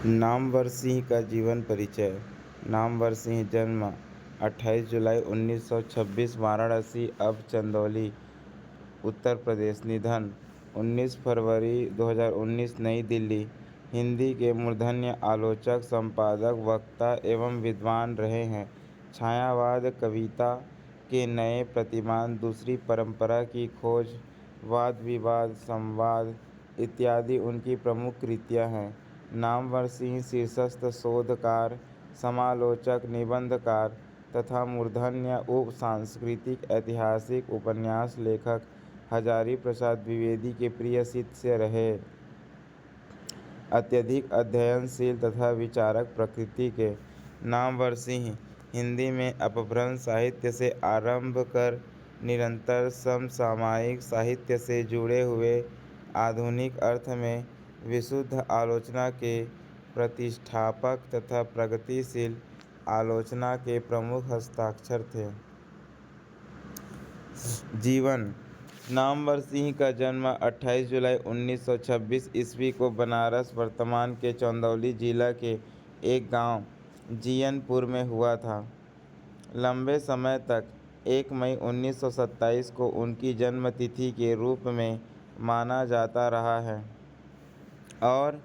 नामवर सिंह का जीवन परिचय। नामवर सिंह जन्म 28 जुलाई 1926 वाराणसी अब चंदौली उत्तर प्रदेश। निधन 19 फरवरी 2019 नई दिल्ली। हिंदी के मूर्धन्य आलोचक, संपादक, वक्ता एवं विद्वान रहे हैं। छायावाद, कविता के नए प्रतिमान, दूसरी परंपरा की खोज, वाद विवाद, संवाद इत्यादि उनकी प्रमुख कृतियां हैं। नामवर सिंह शीर्षस्थ शोधकार, समालोचक, निबंधकार तथा मूर्धन्य उप सांस्कृतिक ऐतिहासिक उपन्यास लेखक हजारी प्रसाद द्विवेदी के प्रिय शिष्य रहे। अत्यधिक अध्ययनशील तथा विचारक प्रकृति के नामवर सिंह हिंदी में अपभ्रंश साहित्य से आरंभ कर निरंतर समसामयिक साहित्य से जुड़े हुए आधुनिक अर्थ में विशुद्ध आलोचना के प्रतिष्ठापक तथा प्रगतिशील आलोचना के प्रमुख हस्ताक्षर थे। जीवन। नामवर सिंह का जन्म 28 जुलाई 1926 ईस्वी को बनारस वर्तमान के चंदौली जिला के एक गांव जियनपुर में हुआ था। लंबे समय तक 1 मई 1927 को उनकी जन्मतिथि के रूप में माना जाता रहा है और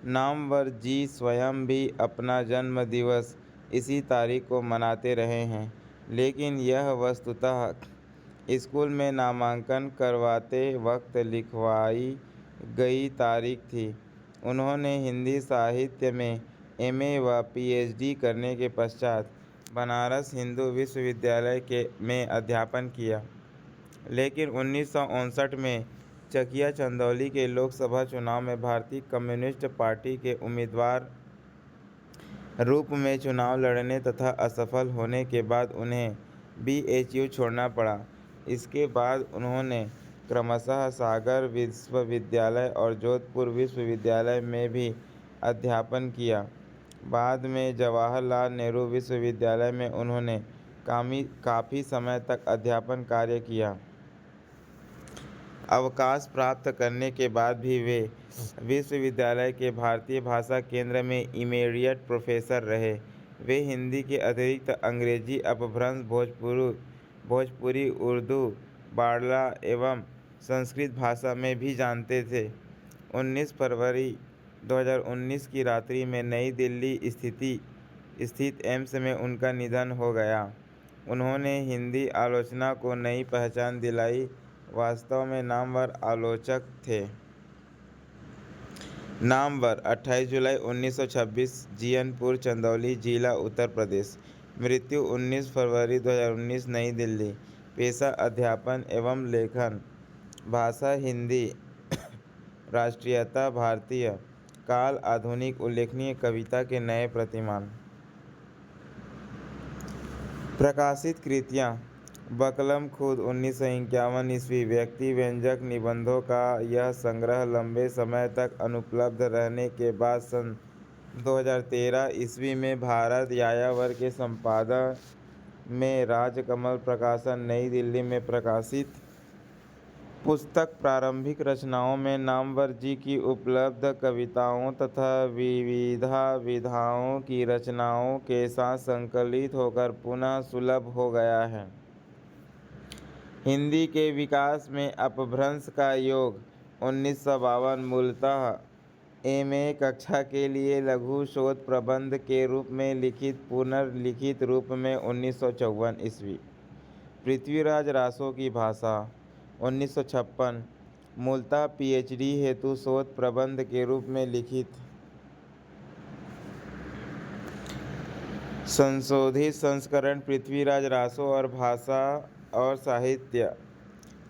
नामवर जी स्वयं भी अपना जन्म दिवस इसी तारीख को मनाते रहे हैं, लेकिन यह वस्तुतः स्कूल में नामांकन करवाते वक्त लिखवाई गई तारीख थी। उन्होंने हिंदी साहित्य में एमए व पीएचडी करने के पश्चात बनारस हिंदू विश्वविद्यालय में अध्यापन किया, लेकिन 1959 में चकिया चंदौली के लोकसभा चुनाव में भारतीय कम्युनिस्ट पार्टी के उम्मीदवार रूप में चुनाव लड़ने तथा असफल होने के बाद उन्हें बीएचयू छोड़ना पड़ा। इसके बाद उन्होंने क्रमशः सागर विश्वविद्यालय और जोधपुर विश्वविद्यालय में भी अध्यापन किया। बाद में जवाहरलाल नेहरू विश्वविद्यालय में उन्होंने काफ़ी समय तक अध्यापन कार्य किया। अवकाश प्राप्त करने के बाद भी वे विश्वविद्यालय के भारतीय भाषा केंद्र में इमेरियट प्रोफेसर रहे। वे हिंदी के अतिरिक्त अंग्रेजी अपभ्रंश, भोजपुरी, उर्दू, बांग्ला एवं संस्कृत भाषा में भी जानते थे। 19 फरवरी 2019 की रात्रि में नई दिल्ली स्थित एम्स में उनका निधन हो गया। उन्होंने हिंदी आलोचना को नई पहचान दिलाई। वास्तव में नामवर आलोचक थे। नामवर 28 जुलाई 1926 जियनपुर चंदौली जिला उत्तर प्रदेश। मृत्यु 19 फरवरी 2019 नई दिल्ली। पेशा अध्यापन एवं लेखन। भाषा हिंदी। राष्ट्रीयता भारतीय। काल आधुनिक। उल्लेखनीय कविता के नए प्रतिमान। प्रकाशित कृतियाँ। बकलम खुद 1951 ईस्वी। व्यक्ति व्यंजक निबंधों का यह संग्रह लंबे समय तक अनुपलब्ध रहने के बाद सन 2013 ईस्वी में भारत यायावर के संपादन में राजकमल प्रकाशन नई दिल्ली में प्रकाशित। पुस्तक प्रारंभिक रचनाओं में नामवर जी की उपलब्ध कविताओं तथा विविधा विधाओं की रचनाओं के साथ संकलित होकर पुनः सुलभ हो गया है। हिंदी के विकास में अपभ्रंश का योग 1952 मूलतः एमए कक्षा के लिए लघु शोध प्रबंध के रूप में लिखित पुनर्लिखित रूप में 1954 ईस्वी। पृथ्वीराज रासो की भाषा 1956 मूलतः पीएचडी हेतु शोध प्रबंध के रूप में लिखित। संशोधित संस्करण पृथ्वीराज रासो और भाषा और साहित्य।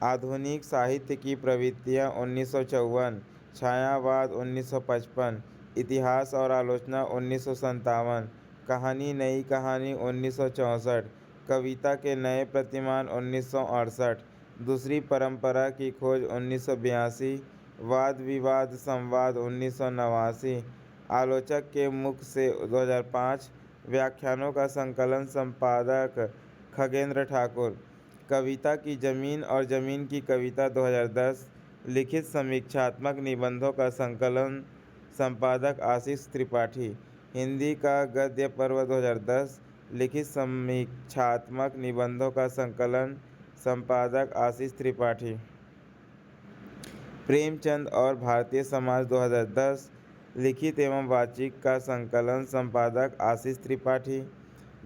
आधुनिक साहित्य की प्रवृत्तियाँ 1954। छायावाद 1955। इतिहास और आलोचना 1957। कहानी नई कहानी 1964। कविता के नए प्रतिमान 1968। दूसरी परंपरा की खोज 1982। वाद विवाद संवाद 1989। आलोचक के मुख से 2005। व्याख्यानों का संकलन संपादक खगेंद्र ठाकुर। कविता की जमीन और जमीन की कविता 2010। लिखित समीक्षात्मक निबंधों का संकलन संपादक आशीष त्रिपाठी। हिंदी का गद्य पर्व 2010 लिखित समीक्षात्मक निबंधों का संकलन, संपादक आशीष त्रिपाठी। प्रेमचंद और भारतीय समाज 2010 लिखित एवं वाचिक का संकलन, संपादक आशीष त्रिपाठी।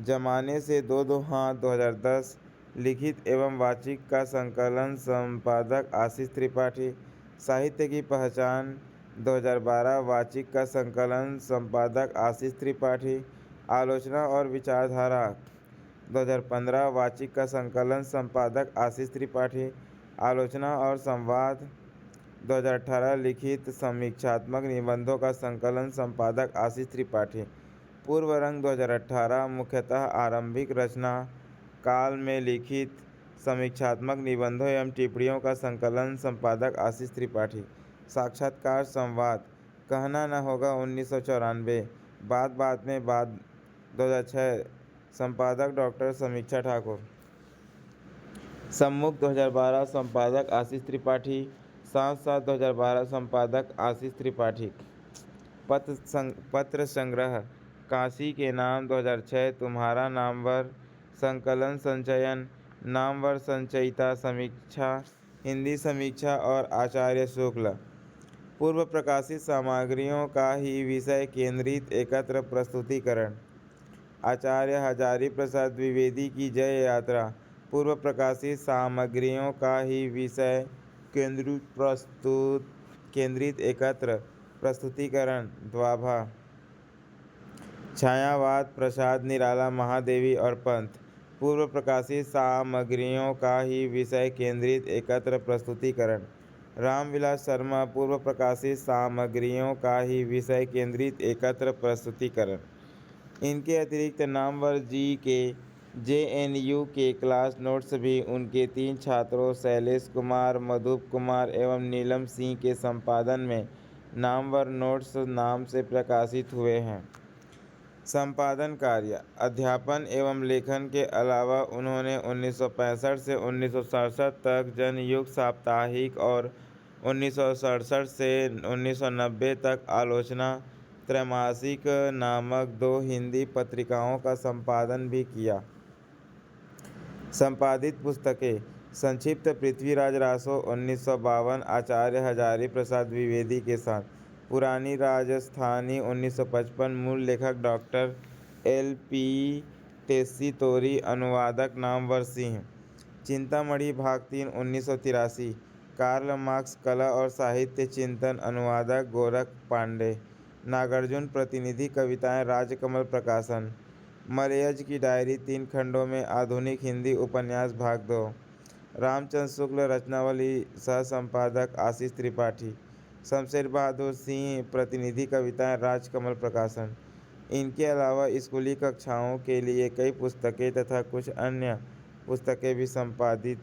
जमाने से दो दो हाथ 2010 लिखित एवं वाचिक का संकलन, संपादक आशीष त्रिपाठी। साहित्य की पहचान 2012 वाचिक का संकलन, संपादक आशीष त्रिपाठी। आलोचना और विचारधारा 2015 वाचिक का संकलन, संपादक आशीष त्रिपाठी। आलोचना और संवाद 2018 लिखित समीक्षात्मक निबंधों का संकलन, संपादक आशीष त्रिपाठी। पूर्व रंग 2018 मुख्यतः आरंभिक रचना काल में लिखित समीक्षात्मक निबंधों एवं टिप्पणियों का संकलन, संपादक आशीष त्रिपाठी। साक्षात्कार संवाद कहना न होगा 1994, बात बात में बात 2006, संपादक डॉक्टर समीक्षा ठाकुर। सम्मुख 2012 संपादक आशीष त्रिपाठी। साथ साथ 2012 संपादक आशीष त्रिपाठी। पत्र संग्रह काशी के नाम 2006, तुम्हारा नामवर, संकलन संचयन, नामवर संचयिता समीक्षा, हिंदी समीक्षा और आचार्य शुक्ल। पूर्व प्रकाशित सामग्रियों का ही विषय केंद्रित एकत्र प्रस्तुतिकरण, आचार्य हजारी प्रसाद द्विवेदी की जय यात्रा। पूर्व प्रकाशित सामग्रियों का ही विषय केंद्रित एकत्र प्रस्तुतिकरण, द्वाभा। छायावाद प्रसाद निराला महादेवी और पंत। पूर्व प्रकाशित सामग्रियों का ही विषय केंद्रित एकत्र प्रस्तुतिकरण, रामविलास शर्मा। पूर्व प्रकाशित सामग्रियों का ही विषय केंद्रित एकत्र प्रस्तुतिकरण। इनके अतिरिक्त नामवर जी के JNU के क्लास नोट्स भी उनके 3 छात्रों शैलेश कुमार, मधुप कुमार एवं नीलम सिंह के संपादन में नामवर नोट्स नाम से प्रकाशित हुए हैं। संपादन कार्य, अध्यापन एवं लेखन के अलावा उन्होंने 1965 से 1967 तक जनयुग साप्ताहिक और 1967 से 1990 तक आलोचना त्रैमासिक नामक 2 हिंदी पत्रिकाओं का संपादन भी किया। संपादित पुस्तकें, संक्षिप्त पृथ्वीराज रासो 1952 आचार्य हजारी प्रसाद द्विवेदी के साथ, पुरानी राजस्थानी 1955 मूल लेखक डॉक्टर LP टेस्सीतोरी, अनुवादक नामवर सिंह, चिंतामणि भाग 3 1983, कार्ल मार्क्स कला और साहित्य चिंतन, अनुवादक गोरख पांडे, नागार्जुन प्रतिनिधि कविताएं राजकमल प्रकाशन, मलयज की डायरी 3 खंडों में आधुनिक हिंदी उपन्यास भाग 2, रामचंद्र शुक्ल रचनावली, सह संपादक आशीष त्रिपाठी, शमशेर बहादुर सिंह प्रतिनिधि कविताएं राजकमल प्रकाशन। इनके अलावा स्कूली कक्षाओं के लिए कई पुस्तकें तथा कुछ अन्य पुस्तकें भी संपादित।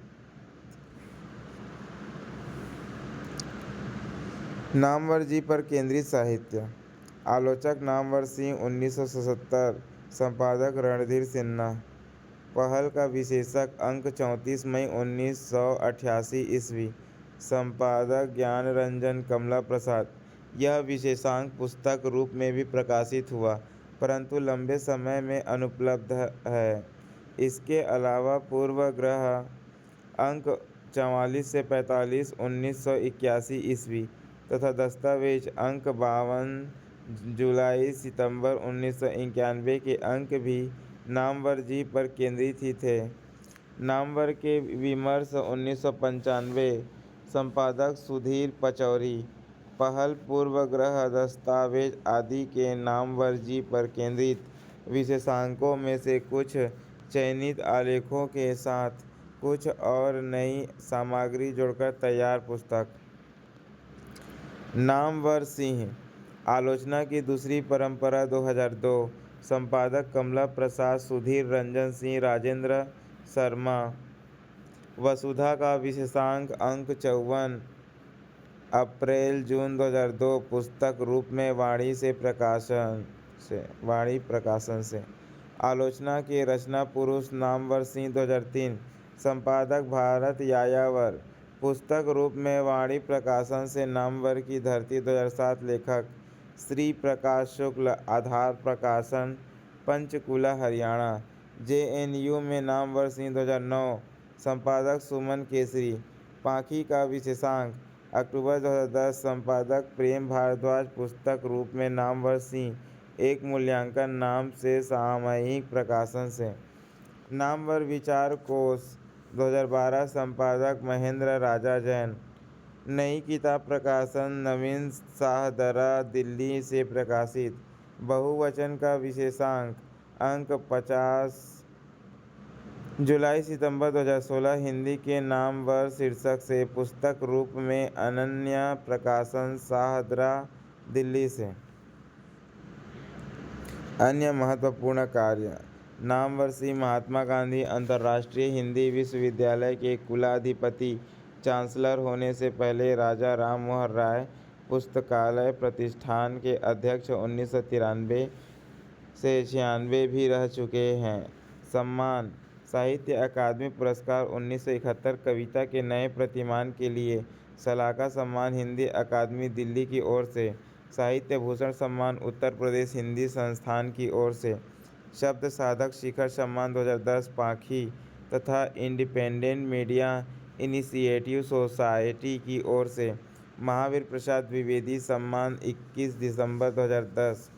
नामवर जी पर केंद्रित साहित्य, आलोचक नामवर सिंह 1977, संपादक रणधीर सिन्हा। पहल का विशेषक अंक 34 मई 1988 ईस्वी, संपादक ज्ञान रंजन कमला प्रसाद। यह विशेषांक पुस्तक रूप में भी प्रकाशित हुआ परंतु लंबे समय में अनुपलब्ध है। इसके अलावा पूर्वग्रह अंक 44 से 45 1981 ईस्वी तथा दस्तावेज अंक 52 जुलाई सितंबर 1991 के अंक भी नामवर जी पर केंद्रित ही थे। नामवर के विमर्श 1995, संपादक सुधीर पचौरी। पहल पूर्वग्रह दस्तावेज आदि के नामवर जी पर केंद्रित विशेषांकों में से कुछ चयनित आलेखों के साथ कुछ और नई सामग्री जोड़कर तैयार पुस्तक। नामवर सिंह, आलोचना की दूसरी परंपरा 2002, संपादक कमला प्रसाद, सुधीर रंजन सिंह, राजेंद्र शर्मा। वसुधा का विशेषांक अंक 54 अप्रैल जून 2002, पुस्तक रूप में वाणी प्रकाशन से। आलोचना के रचना पुरुष नामवर सिंह 2003, संपादक भारत यायावर, पुस्तक रूप में वाणी प्रकाशन से। नामवर की धरती 2007, लेखक श्री प्रकाश शुक्ल, आधार प्रकाशन, पंचकूला हरियाणा। JNU में नामवर सिंह 2009, संपादक सुमन केसरी। पाखी का विशेषांक, अक्टूबर 2010, संपादक प्रेम भारद्वाज। पुस्तक रूप में नामवर सिंह, एक मूल्यांकन नाम से सामयिक प्रकाशन से। नामवर विचार कोश 2012, संपादक महेंद्र राजा जैन। नई किताब प्रकाशन नवीन शाहदरा, दिल्ली से प्रकाशित। बहुवचन का विशेषांक, अंक 50। जुलाई-सितंबर 2016, हिंदी के नामवर शीर्षक से। पुस्तक रूप में अनन्या प्रकाशन, शाहदरा, दिल्ली से। अन्य महत्वपूर्ण कार्य। नामवर सिंह महात्मा गांधी अंतर्राष्ट्रीय हिंदी विश्वविद्यालय के कुलाधिपति, चांसलर होने से पहले राजा राममोहन राय पुस्तकालय प्रतिष्ठान के अध्यक्ष 1993 से 96 भी रह चुके हैं। सम्मान, साहित्य अकादमी पुरस्कार 1971, कविता के नए प्रतिमान के लिए शलाका सम्मान, हिंदी अकादमी दिल्ली की ओर से। साहित्य भूषण सम्मान, उत्तर प्रदेश हिंदी संस्थान की ओर से। शब्द साधक शिखर सम्मान 2010, पाखी तथा इंडिपेंडेंट मीडिया इनिशिएटिव सोसाइटी की ओर से। महावीर प्रसाद द्विवेदी सम्मान 21 दिसंबर 2010।